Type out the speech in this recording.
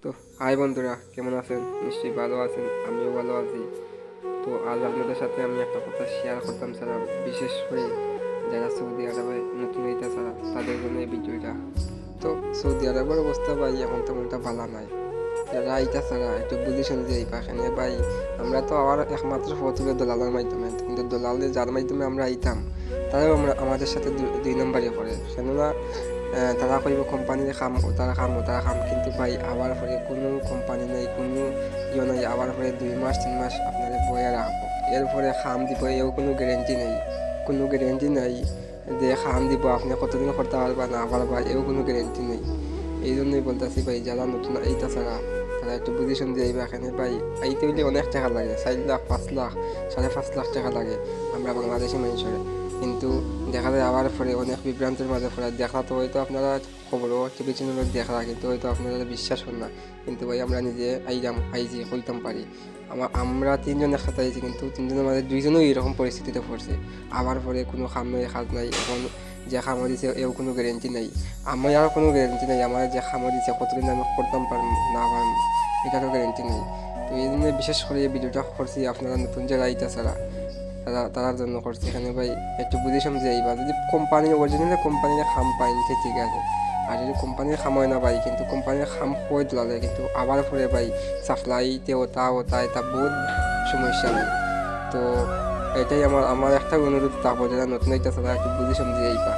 তো হাই বন্ধুরা, কেমন আছেন? নিশ্চয়ই ভালো আছেন, আমিও ভালো আছি। তো আজ আপনাদের সাথে আমি একটা কথা শেয়ার করতাম ছাড়া, বিশেষ করে যারা সৌদি আরবে নতুন হইতে ছাড়া তাদের জন্য এই ভিডিওটা। তো সৌদি আরবের অবস্থা ভাই এখন তেমনটা ভালো নাই। যারা আইতা ছাড়া একটু বুঝি শুনতে এই পাখানে ভাই, আমরা তো আবার একমাত্র পথ হলো দলালের মাধ্যমে, কিন্তু দলালে যার মাধ্যমে আমরা আইতাম তারাও আমাদের সাথে দুই নম্বরই করে। কেননা তারা কইব কোম্পানির কাম ও তারা কাম, কিন্তু ভাই আবার পরে কোনো কোম্পানি নেই, কোনো নাই, আবার পরে 2 মাস 3 মাস আপনাদের বয়ে রাখবো, এরপরে খাম দিব, এও কোনো গ্যারেন্টি নাই যে খাম দিব আপনি কতদিন করতে পারবা না পারবা, এও কোনো গ্যারেন্টি নেই। এই জন্যই বলতেছি ভাই, যারা নতুন এইটা ছাড়া তারা একটু বুঝিশন দিয়ে আইবা। এখানে ভাই আইতে হইলে অনেক টাকা লাগে, 4 লাখ 5 লাখ 5.5 লাখ টাকা লাগে আমরা বাংলাদেশি মানুষের। কিন্তু দেখা যায় আবার পরে অনেক বিভ্রান্তের মাঝে পড়ে দেখা, তো হয়তো আপনারা খবরও টিভি চ্যানেলে দেখা, কিন্তু হয়তো আপনারা বিশ্বাস করেন না। কিন্তু ভাই আমরা নিজে আইজি কইতাম পারি। আমরা 3জন একসাথে আইছি, কিন্তু 3জনের মাঝে 2জনই এরকম পরিস্থিতিতে পড়ছে। আবার পরে কোনো খাম নাই, কাজ নাই। এখন যে খামো দিছে এও কোনো গ্যারেন্টি নাই, আমি আর কোনো গ্যারেন্টি নাই আমার যে খামো দিছে কতদিন আমি করতাম পারম না পারম, এটারও গ্যারেন্টি নেই। তো এই জন্য বিশেষ করে এই ভিডিওটা করছি আপনারা নতুন যারা আইতা ছাড়া তারার জন্য করছি। এখানে ভাই একটু বুঝে সমঝে আইবা। যদি কোম্পানির অরিজিনাল কোম্পানির খাম পাইন সে ঠিক আছে, আর যদি কোম্পানির খাম হয় না ভাই, কিন্তু কোম্পানির খাম হয়ে দিলালে কিন্তু আবার পরে ভাই সাপ্লাইতে ওটা এটা বহুত সমস্যা নেই। তো এটাই আমার একটা অনুরোধ থাকবো, যারা নতুন আইতা ছাড়া একটু বুঝে সমঝে আইবা।